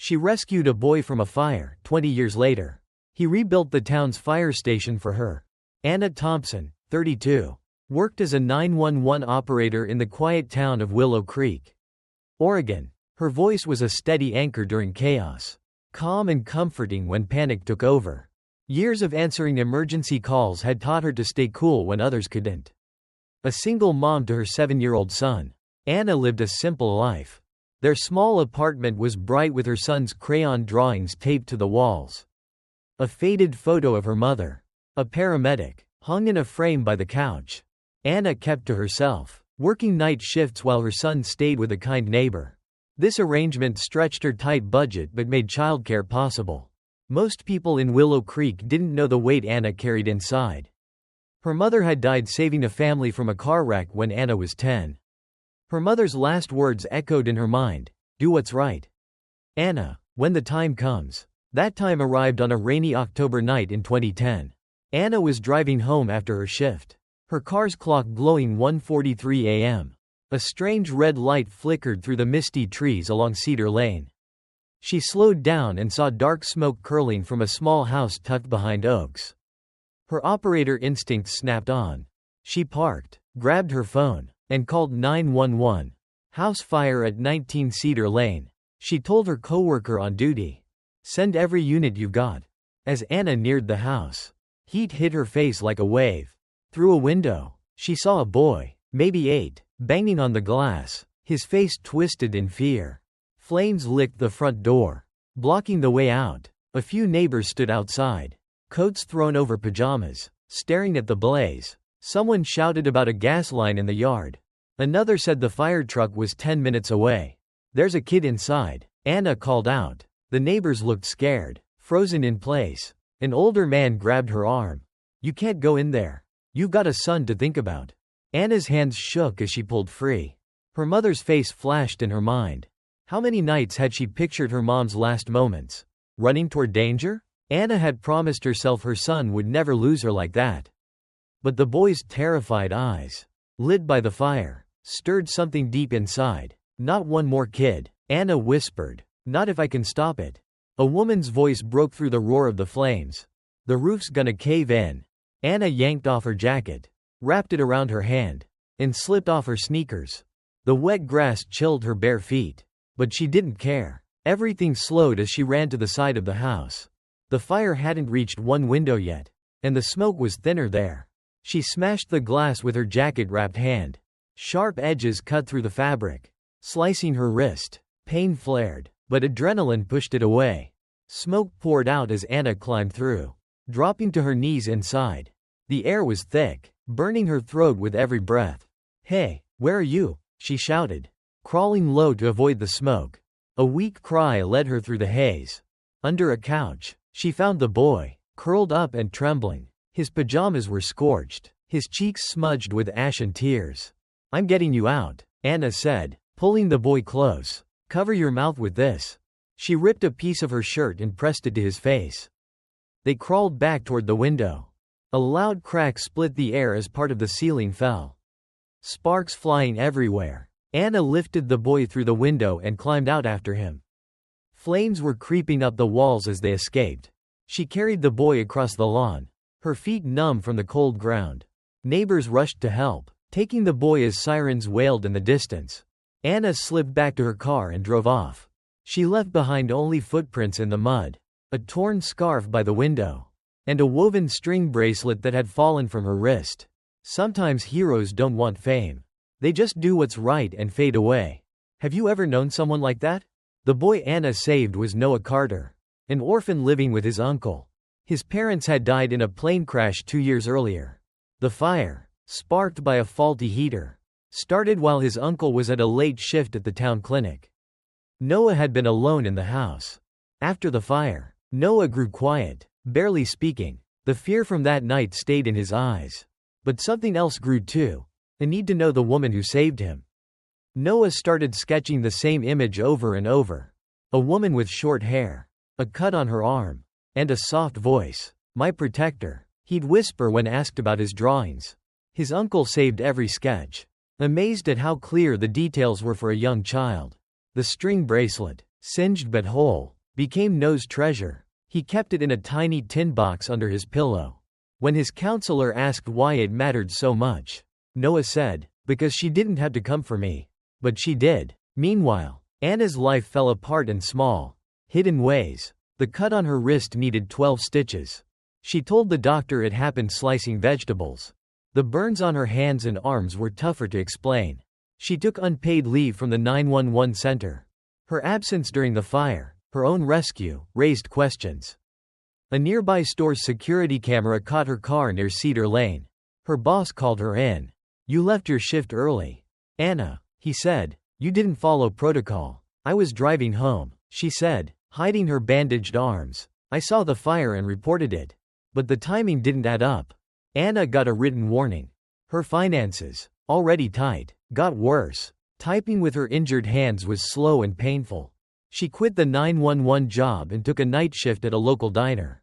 She rescued a boy from a fire. 20 years later, he rebuilt the town's fire station for her. Anna Thompson, 32, worked as a 911 operator in the quiet town of Willow Creek, Oregon. Her voice was a steady anchor during chaos, calm and comforting when panic took over. Years of answering emergency calls had taught her to stay cool when others couldn't. A single mom to her 7-year-old son, Anna lived a simple life. Their small apartment was bright with her son's crayon drawings taped to the walls. A faded photo of her mother, a paramedic, hung in a frame by the couch. Anna kept to herself, working night shifts while her son stayed with a kind neighbor. This arrangement stretched her tight budget but made childcare possible. Most people in Willow Creek didn't know the weight Anna carried inside. Her mother had died saving a family from a car wreck when Anna was 10. Her mother's last words echoed in her mind, "Do what's right, Anna, when the time comes." That time arrived on a rainy October night in 2010. Anna was driving home after her shift, her car's clock glowing 1:43 a.m. A strange red light flickered through the misty trees along Cedar Lane. She slowed down and saw dark smoke curling from a small house tucked behind oaks. Her operator instincts snapped on. She parked, grabbed her phone, and called 911. "House fire at 19 Cedar Lane," she told her coworker on duty. "Send every unit you've got." As Anna neared the house, heat hit her face like a wave. Through a window, she saw a boy, maybe 8, banging on the glass, his face twisted in fear. Flames licked the front door, blocking the way out. A few neighbors stood outside, coats thrown over pajamas, staring at the blaze. Someone shouted about a gas line in the yard. Another said the fire truck was 10 minutes away. "There's a kid inside," Anna called out. The neighbors looked scared, frozen in place. An older man grabbed her arm. "You can't go in there. You've got a son to think about." Anna's hands shook as she pulled free. Her mother's face flashed in her mind. How many nights had she pictured her mom's last moments? Running toward danger? Anna had promised herself her son would never lose her like that. But the boy's terrified eyes, lit by the fire, stirred something deep inside. "Not one more kid," Anna whispered. "Not if I can stop it." A woman's voice broke through the roar of the flames. "The roof's gonna cave in." Anna yanked off her jacket, wrapped it around her hand, and slipped off her sneakers. The wet grass chilled her bare feet. But she didn't care. Everything slowed as she ran to the side of the house. The fire hadn't reached one window yet, and the smoke was thinner there. She smashed the glass with her jacket-wrapped hand. Sharp edges cut through the fabric, slicing her wrist. Pain flared, but adrenaline pushed it away. Smoke poured out as Anna climbed through, dropping to her knees inside. The air was thick, burning her throat with every breath. "Hey, where are you?" she shouted, crawling low to avoid the smoke. A weak cry led her through the haze. Under a couch, she found the boy, curled up and trembling. His pajamas were scorched, his cheeks smudged with ashen tears. "I'm getting you out," Anna said, pulling the boy close. "Cover your mouth with this." She ripped a piece of her shirt and pressed it to his face. They crawled back toward the window. A loud crack split the air as part of the ceiling fell, sparks flying everywhere. Anna lifted the boy through the window and climbed out after him. Flames were creeping up the walls as they escaped. She carried the boy across the lawn, her feet numb from the cold ground. Neighbors rushed to help, taking the boy as sirens wailed in the distance. Anna slipped back to her car and drove off. She left behind only footprints in the mud, a torn scarf by the window, and a woven string bracelet that had fallen from her wrist. Sometimes heroes don't want fame. They just do what's right and fade away. Have you ever known someone like that? The boy Anna saved was Noah Carter, an orphan living with his uncle. His parents had died in a plane crash 2 years earlier. The fire, sparked by a faulty heater, started while his uncle was at a late shift at the town clinic. Noah had been alone in the house. After the fire, Noah grew quiet, barely speaking. The fear from that night stayed in his eyes. But something else grew too. A need to know the woman who saved him. Noah started sketching the same image over and over. A woman with short hair, a cut on her arm, and a soft voice. "My protector," he'd whisper when asked about his drawings. His uncle saved every sketch, amazed at how clear the details were for a young child. The string bracelet, singed but whole, became Noah's treasure. He kept it in a tiny tin box under his pillow. When his counselor asked why it mattered so much, Noah said, "Because she didn't have to come for me. But she did." Meanwhile, Anna's life fell apart in small, hidden ways. The cut on her wrist needed 12 stitches. She told the doctor it happened slicing vegetables. The burns on her hands and arms were tougher to explain. She took unpaid leave from the 911 center. Her absence during the fire, her own rescue, raised questions. A nearby store's security camera caught her car near Cedar Lane. Her boss called her in. "You left your shift early." "Anna," he said, "you didn't follow protocol." "I was driving home," she said, hiding her bandaged arms. "I saw the fire and reported it. But the timing didn't add up." Anna got a written warning. Her finances, already tight, got worse. Typing with her injured hands was slow and painful. She quit the 911 job and took a night shift at a local diner.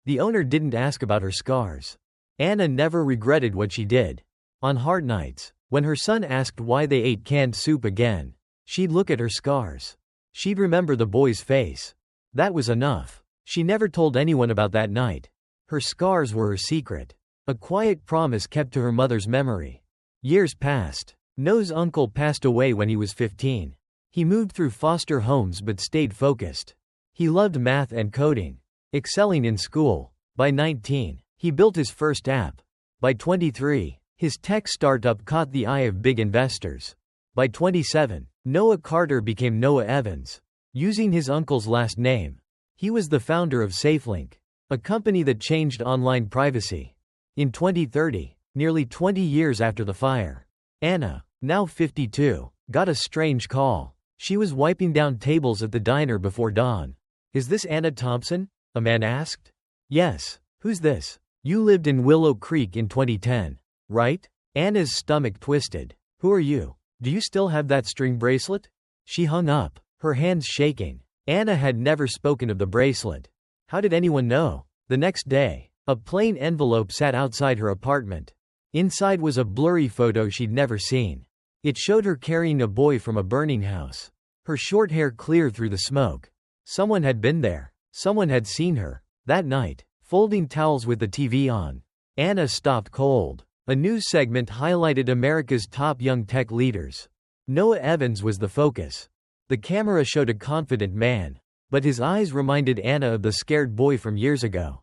The owner didn't ask about her scars. Anna never regretted what she did. On hard nights, when her son asked why they ate canned soup again, she'd look at her scars. She'd remember the boy's face. That was enough. She never told anyone about that night. Her scars were her secret. A quiet promise kept to her mother's memory. Years passed. Noah's uncle passed away when he was 15. He moved through foster homes but stayed focused. He loved math and coding, excelling in school. By 19, he built his first app. By 23, his tech startup caught the eye of big investors. By 27, Noah Carter became Noah Evans. Using his uncle's last name, he was the founder of SafeLink, a company that changed online privacy. In 2030, nearly 20 years after the fire, Anna, now 52, got a strange call. She was wiping down tables at the diner before dawn. "Is this Anna Thompson?" a man asked. "Yes. Who's this?" "You lived in Willow Creek in 2010, right?" Anna's stomach twisted. "Who are you? Do you still have that string bracelet?" She hung up, her hands shaking. Anna had never spoken of the bracelet. How did anyone know? The next day, a plain envelope sat outside her apartment. Inside was a blurry photo she'd never seen. It showed her carrying a boy from a burning house. Her short hair clear through the smoke. Someone had been there. Someone had seen her. That night, folding towels with the TV on. Anna stopped cold. A news segment highlighted America's top young tech leaders. Noah Evans was the focus. The camera showed a confident man, but his eyes reminded Anna of the scared boy from years ago.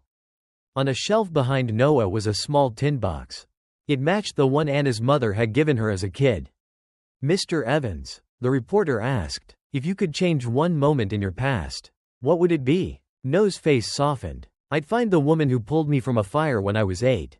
On a shelf behind Noah was a small tin box. It matched the one Anna's mother had given her as a kid. "Mr. Evans," the reporter asked, "if you could change one moment in your past, what would it be?" Noah's face softened. "I'd find the woman who pulled me from a fire when I was 8.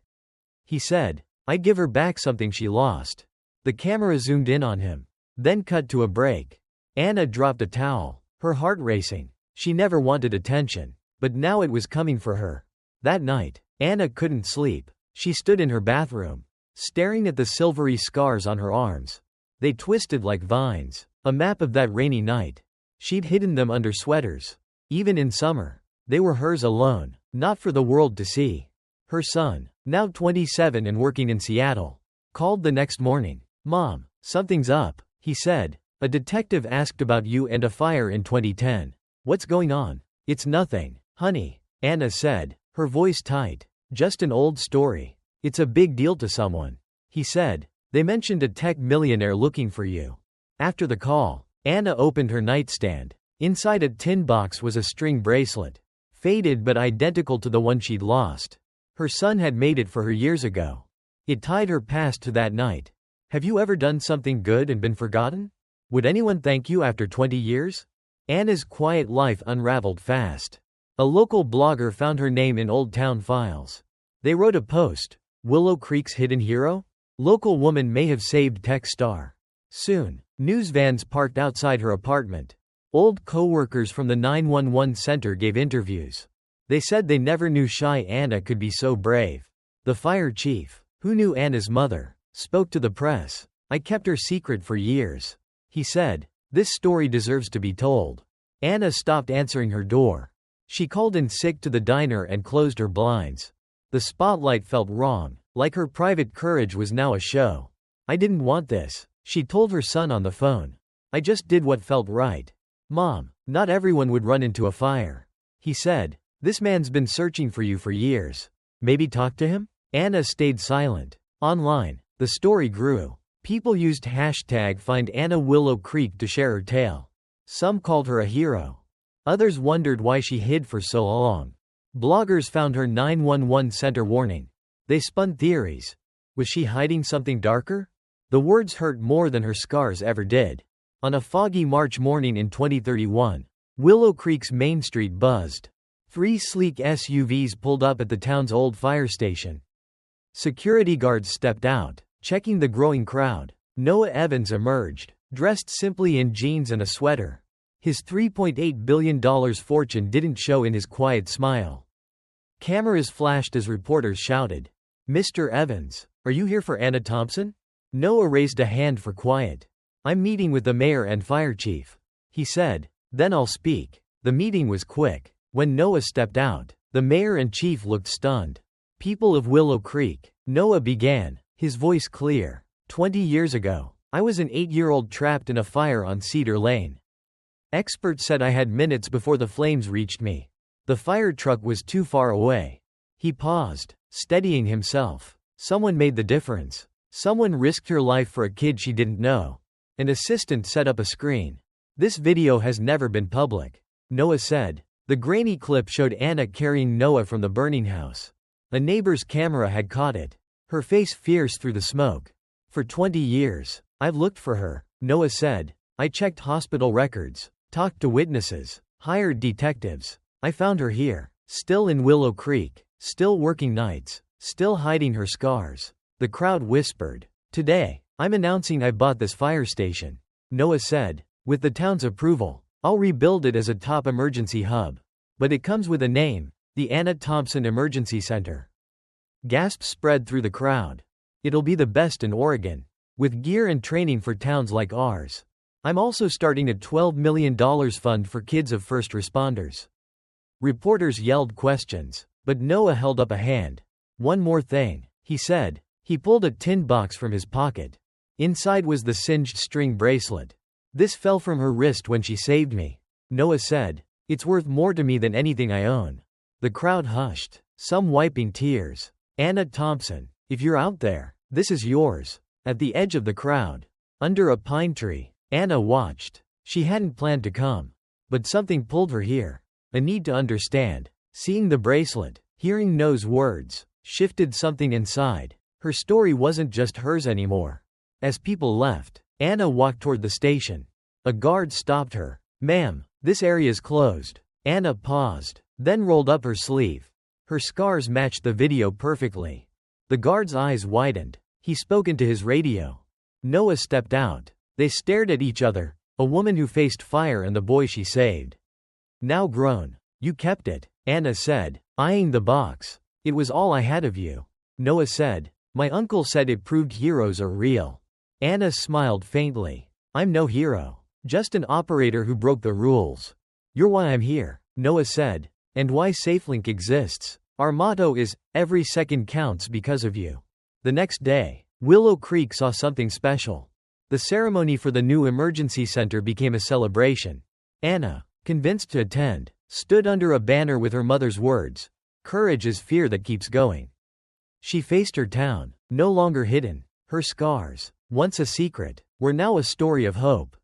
He said, "I'd give her back something she lost." The camera zoomed in on him, then cut to a break. Anna dropped a towel, her heart racing. She never wanted attention, but now it was coming for her. That night, Anna couldn't sleep. She stood in her bathroom, staring at the silvery scars on her arms. They twisted like vines, a map of that rainy night. She'd hidden them under sweaters. Even in summer, they were hers alone, not for the world to see. Her son, now 27 and working in Seattle, called the next morning. "Mom, something's up," he said. "A detective asked about you and a fire in 2010. What's going on?" "It's nothing, honey," Anna said, her voice tight. "Just an old story." "It's a big deal to someone," he said. "They mentioned a tech millionaire looking for you." After the call, Anna opened her nightstand. Inside a tin box was a string bracelet, faded but identical to the one she'd lost. Her son had made it for her years ago. It tied her past to that night. Have you ever done something good and been forgotten? Would anyone thank you after 20 years? Anna's quiet life unraveled fast. A local blogger found her name in Old Town files. They wrote a post, "Willow Creek's hidden hero? Local woman may have saved tech star." Soon, news vans parked outside her apartment. Old co-workers from the 911 center gave interviews. They said they never knew shy Anna could be so brave. The fire chief, who knew Anna's mother, spoke to the press. "I kept her secret for years," he said. "This story deserves to be told." Anna stopped answering her door. She called in sick to the diner and closed her blinds. The spotlight felt wrong, like her private courage was now a show. "I didn't want this," she told her son on the phone. "I just did what felt right." "Mom, Not everyone would run into a fire. He said, "This man's been searching for you for years. Maybe talk to him?" Anna stayed silent. Online, the story grew. People used hashtag #FindAnnaWillowCreek to share her tale. Some called her a hero. Others wondered why she hid for so long. Bloggers found her 911 center warning. They spun theories. Was she hiding something darker? The words hurt more than her scars ever did. On a foggy March morning in 2031, Willow Creek's Main Street buzzed. 3 sleek SUVs pulled up at the town's old fire station. Security guards stepped out, checking the growing crowd. Noah Evans emerged, dressed simply in jeans and a sweater. His $3.8 billion fortune didn't show in his quiet smile. Cameras flashed as reporters shouted, "Mr. Evans, are you here for Anna Thompson?" Noah raised a hand for quiet. "I'm meeting with the mayor and fire chief," he said. "Then I'll speak." The meeting was quick. When Noah stepped out, the mayor and chief looked stunned. "People of Willow Creek," Noah began, his voice clear. 20 years ago, I was an 8-year-old trapped in a fire on Cedar Lane. Experts said I had minutes before the flames reached me. The fire truck was too far away." He paused, steadying himself. "Someone made the difference. Someone risked her life for a kid she didn't know. An assistant set up a screen. This video has never been public," Noah said. The grainy clip showed Anna carrying Noah from the burning house. A neighbor's camera had caught it. Her face fierce through the smoke. "For 20 years, I've looked for her," Noah said. "I checked hospital records, talked to witnesses, hired detectives. I found her here, still in Willow Creek, still working nights, still hiding her scars." The crowd whispered. "Today, I'm announcing I bought this fire station," Noah said. "With the town's approval, I'll rebuild it as a top emergency hub. But it comes with a name, the Anna Thompson Emergency Center." Gasps spread through the crowd. "It'll be the best in Oregon, with gear and training for towns like ours. I'm also starting a $12 million fund for kids of first responders." Reporters yelled questions, but Noah held up a hand. "One more thing," he said. He pulled a tin box from his pocket. Inside was the singed string bracelet. "This fell from her wrist when she saved me," Noah said. "It's worth more to me than anything I own." The crowd hushed, some wiping tears. "Anna Thompson, if you're out there, this is yours." At the edge of the crowd, under a pine tree, Anna watched. She hadn't planned to come. But something pulled her here. A need to understand. Seeing the bracelet, hearing Noah's words, shifted something inside. Her story wasn't just hers anymore. As people left, Anna walked toward the station. A guard stopped her. "Ma'am, this area's closed." Anna paused, then rolled up her sleeve. Her scars matched the video perfectly. The guard's eyes widened. He spoke into his radio. Noah stepped out. They stared at each other, a woman who faced fire and the boy she saved. Now grown. "You kept it," Anna said, eyeing the box. "It was all I had of you." Noah said, "My uncle said it proved heroes are real." Anna smiled faintly. "I'm no hero. Just an operator who broke the rules." "You're why I'm here," Noah said. "And why SafeLink exists. Our motto is, every second counts because of you." The next day, Willow Creek saw something special. The ceremony for the new emergency center became a celebration. Anna, convinced to attend, stood under a banner with her mother's words, "Courage is fear that keeps going." She faced her town, no longer hidden. Her scars, once a secret, were now a story of hope.